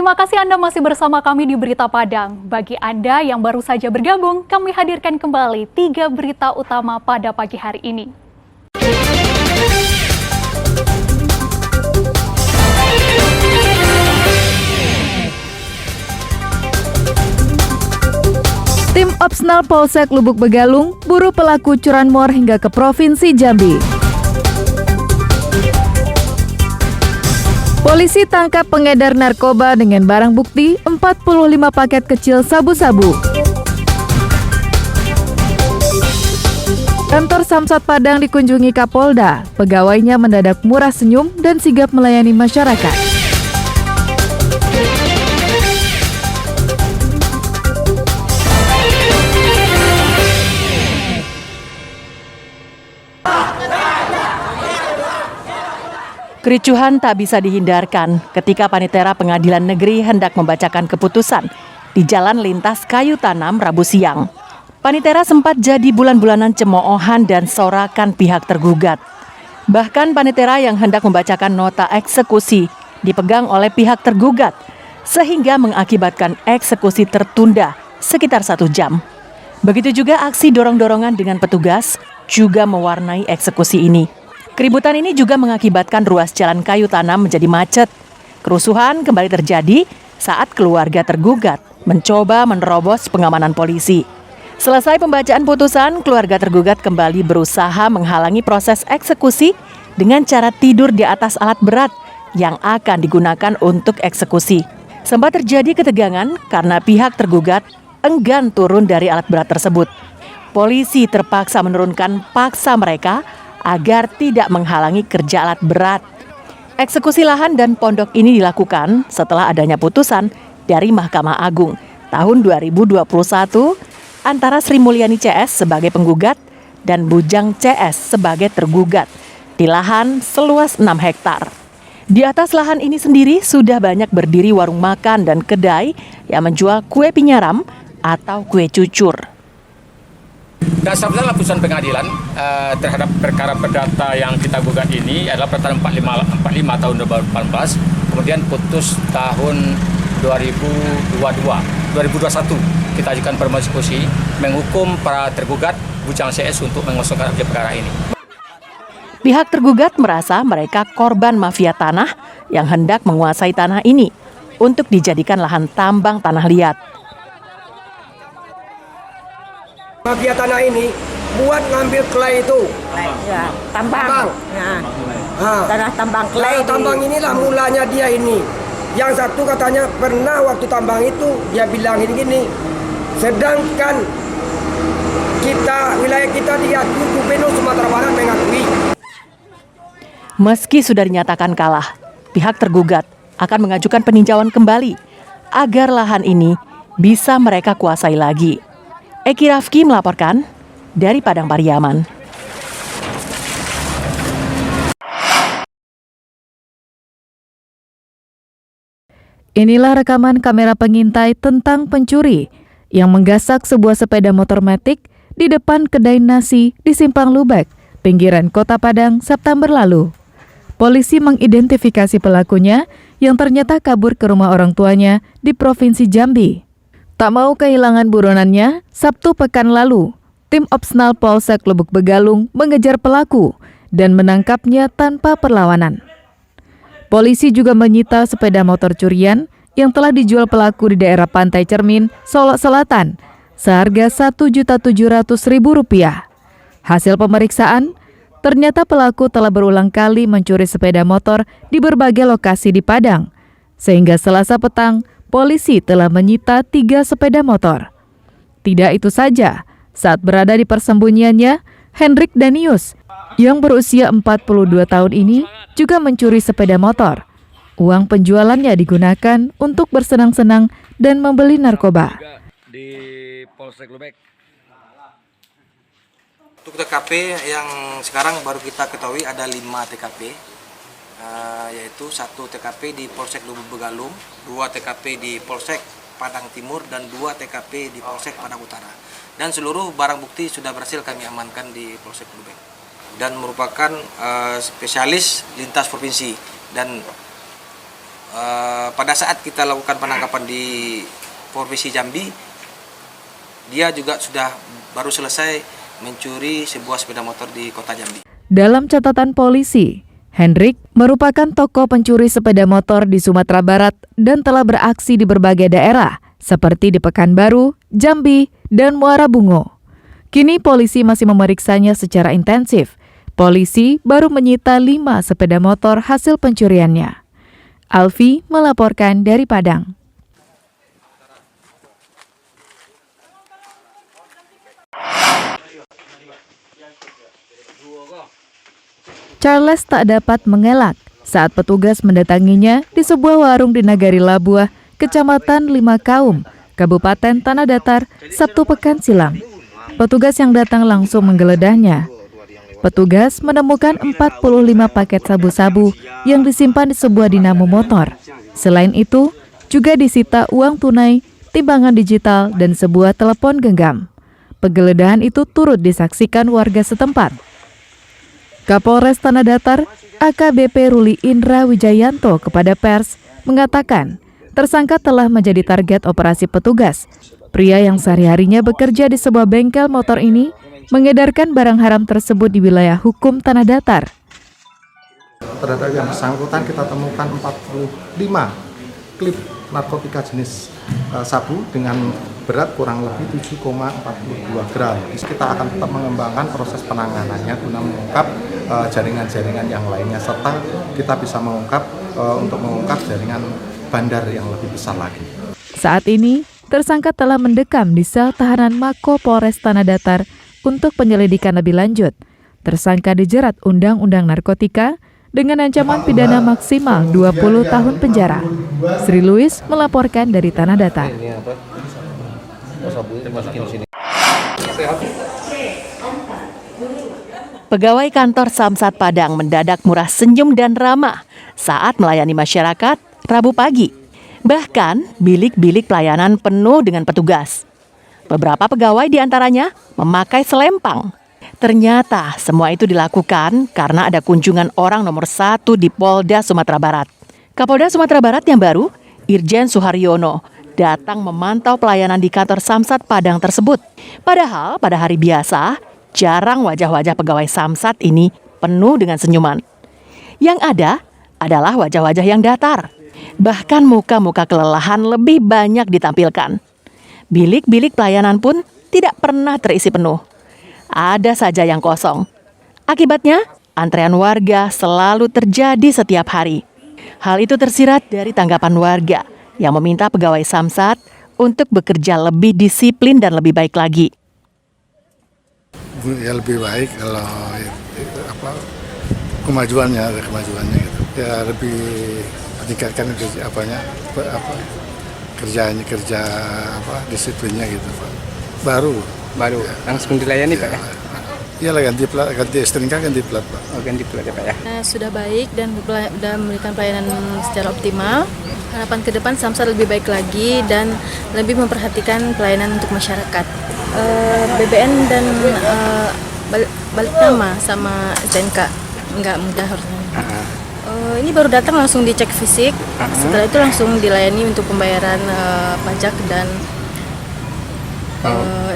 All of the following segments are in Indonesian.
Terima kasih Anda masih bersama kami di Berita Padang. Bagi Anda yang baru saja bergabung, kami hadirkan kembali 3 berita utama pada pagi hari ini. Tim Opsnal Polsek Lubuk Begalung buru pelaku curanmor hingga ke Provinsi Jambi. Polisi tangkap pengedar narkoba dengan barang bukti 45 paket kecil sabu-sabu. Kantor Samsat Padang dikunjungi Kapolda. Pegawainya mendadak murah senyum dan sigap melayani masyarakat. Kericuhan tak bisa dihindarkan ketika Panitera Pengadilan Negeri hendak membacakan keputusan di Jalan Lintas Kayu Tanam Rabu siang. Panitera sempat jadi bulan-bulanan cemoohan dan sorakan pihak tergugat. Bahkan Panitera yang hendak membacakan nota eksekusi dipegang oleh pihak tergugat, sehingga mengakibatkan eksekusi tertunda sekitar 1 jam. Begitu juga aksi dorong-dorongan dengan petugas juga mewarnai eksekusi ini. Keributan ini juga mengakibatkan ruas jalan kayu tanam menjadi macet. Kerusuhan kembali terjadi saat keluarga tergugat mencoba menerobos pengamanan polisi. Selesai pembacaan putusan, keluarga tergugat kembali berusaha menghalangi proses eksekusi dengan cara tidur di atas alat berat yang akan digunakan untuk eksekusi. Sempat terjadi ketegangan karena pihak tergugat enggan turun dari alat berat tersebut. Polisi terpaksa menurunkan paksa mereka agar tidak menghalangi kerja alat berat. Eksekusi lahan dan pondok ini dilakukan setelah adanya putusan dari Mahkamah Agung tahun 2021 antara Sri Mulyani CS sebagai penggugat dan Bujang CS sebagai tergugat di lahan seluas 6 hektar. Di atas lahan ini sendiri sudah banyak berdiri warung makan dan kedai yang menjual kue pinyaram atau kue cucur. Dasarnya putusan pengadilan terhadap perkara perdata yang kita gugat ini adalah perkara 45 tahun 2018, kemudian putus tahun 2021 kita ajukan permohonan eksekusi menghukum para tergugat Bujang CS untuk mengosongkan objek perkara ini. Pihak tergugat merasa mereka korban mafia tanah yang hendak menguasai tanah ini untuk dijadikan lahan tambang tanah liat. Mafia tanah ini buat ngambil clay itu. Ya, tambang. Ya. Tanah tambang clay. Tambang inilah mulanya dia ini. Yang satu katanya pernah waktu tambang itu dia bilang gini. Sedangkan wilayah kita diakui Gubernur Sumatera Barat mengakui. Meski sudah dinyatakan kalah, pihak tergugat akan mengajukan peninjauan kembali agar lahan ini bisa mereka kuasai lagi. Eki Rafki melaporkan dari Padang Pariaman. Inilah rekaman kamera pengintai tentang pencuri yang menggasak sebuah sepeda motor matic di depan kedai nasi di Simpang Lubek, pinggiran Kota Padang, September lalu. Polisi mengidentifikasi pelakunya yang ternyata kabur ke rumah orang tuanya di Provinsi Jambi. Tak mau kehilangan buronannya, Sabtu pekan lalu, tim Opsnal Polsek Lubuk Begalung mengejar pelaku dan menangkapnya tanpa perlawanan. Polisi juga menyita sepeda motor curian yang telah dijual pelaku di daerah Pantai Cermin, Solok Selatan, seharga Rp1.700.000. Hasil pemeriksaan, ternyata pelaku telah berulang kali mencuri sepeda motor di berbagai lokasi di Padang, sehingga Selasa petang, polisi telah menyita 3 sepeda motor. Tidak itu saja, saat berada di persembunyiannya, Hendrik Danius yang berusia 42 tahun ini juga mencuri sepeda motor. Uang penjualannya digunakan untuk bersenang-senang dan membeli narkoba. Di Polsek Lubek. Untuk TKP yang sekarang baru kita ketahui ada 5 TKP. Yaitu 1 TKP di Polsek Lubuk Begalung, 2 TKP di Polsek Padang Timur, dan 2 TKP di Polsek Padang Utara. Dan seluruh barang bukti sudah berhasil kami amankan di Polsek Lubek. Dan merupakan spesialis lintas provinsi. Dan pada saat kita lakukan penangkapan di Provinsi Jambi, dia juga sudah baru selesai mencuri sebuah sepeda motor di kota Jambi. Dalam catatan polisi, Hendrik merupakan tokoh pencuri sepeda motor di Sumatera Barat dan telah beraksi di berbagai daerah, seperti di Pekanbaru, Jambi, dan Muara Bungo. Kini polisi masih memeriksanya secara intensif. Polisi baru menyita 5 sepeda motor hasil pencuriannya. Alfi melaporkan dari Padang. Charles tak dapat mengelak saat petugas mendatanginya di sebuah warung di Nagari Labuah, Kecamatan Lima Kaum, Kabupaten Tanah Datar, Sabtu pekan silam. Petugas yang datang langsung menggeledahnya. Petugas menemukan 45 paket sabu-sabu yang disimpan di sebuah dinamo motor. Selain itu, juga disita uang tunai, timbangan digital, dan sebuah telepon genggam. Penggeledahan itu turut disaksikan warga setempat. Kapolres Tanah Datar, AKBP Ruli Indra Wijayanto kepada pers mengatakan, tersangka telah menjadi target operasi petugas. Pria yang sehari-harinya bekerja di sebuah bengkel motor ini mengedarkan barang haram tersebut di wilayah hukum Tanah Datar. Terhadap yang bersangkutan kita temukan 45 klip narkotika jenis sabu dengan berat kurang lebih 7,42 gram. Kita akan tetap mengembangkan proses penanganannya guna mengungkap jaringan-jaringan yang lainnya, serta kita bisa mengungkap jaringan bandar yang lebih besar lagi. Saat ini, tersangka telah mendekam di sel tahanan Mako Polres Tanah Datar untuk penyelidikan lebih lanjut. Tersangka dijerat Undang-Undang Narkotika dengan ancaman pidana maksimal 20 tahun penjara. Sri Louis melaporkan dari Tanah Datar. Pegawai kantor Samsat Padang mendadak murah senyum dan ramah saat melayani masyarakat Rabu pagi. Bahkan, bilik-bilik pelayanan penuh dengan petugas. Beberapa pegawai diantaranya memakai selempang. Ternyata semua itu dilakukan karena ada kunjungan orang nomor 1 di Polda Sumatera Barat. Kapolda Sumatera Barat yang baru, Irjen Suharyono, datang memantau pelayanan di kantor Samsat Padang tersebut. Padahal pada hari biasa, jarang wajah-wajah pegawai Samsat ini penuh dengan senyuman. Yang ada adalah wajah-wajah yang datar. Bahkan muka-muka kelelahan lebih banyak ditampilkan. Bilik-bilik pelayanan pun tidak pernah terisi penuh. Ada saja yang kosong. Akibatnya, antrean warga selalu terjadi setiap hari. Hal itu tersirat dari tanggapan warga yang meminta pegawai Samsat untuk bekerja lebih disiplin dan lebih baik lagi. Ya lebih baik kalau kemajuannya gitu. Ya lebih meningkatkan kerja disiplinnya gitu Pak. Baru ya. Langsung dilayani Pak ya? Iyalah ganti STNK ganti plat Pak. Oh ganti plat ya Pak ya? Sudah baik dan memberikan pelayanan secara optimal. Harapan ke depan Samsat lebih baik lagi dan lebih memperhatikan pelayanan untuk masyarakat. BBN dan balik nama sama STNK nggak mudah harusnya. Ini baru datang langsung dicek fisik, setelah itu langsung dilayani untuk pembayaran pajak dan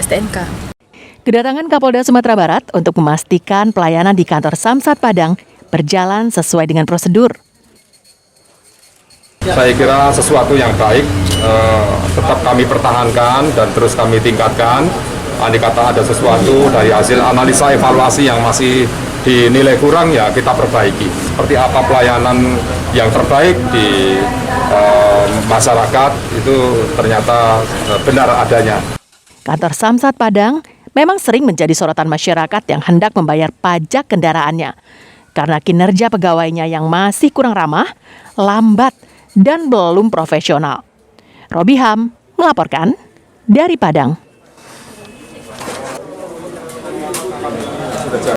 STNK. Kedatangan Kapolda Sumatera Barat untuk memastikan pelayanan di kantor Samsat Padang berjalan sesuai dengan prosedur. Saya kira sesuatu yang baik, tetap kami pertahankan dan terus kami tingkatkan. Andai kata ada sesuatu dari hasil analisa evaluasi yang masih dinilai kurang, ya kita perbaiki. Seperti apa pelayanan yang terbaik di masyarakat itu ternyata benar adanya. Kantor Samsat Padang memang sering menjadi sorotan masyarakat yang hendak membayar pajak kendaraannya. Karena kinerja pegawainya yang masih kurang ramah, lambat, dan belum profesional. Robi Ham melaporkan dari Padang.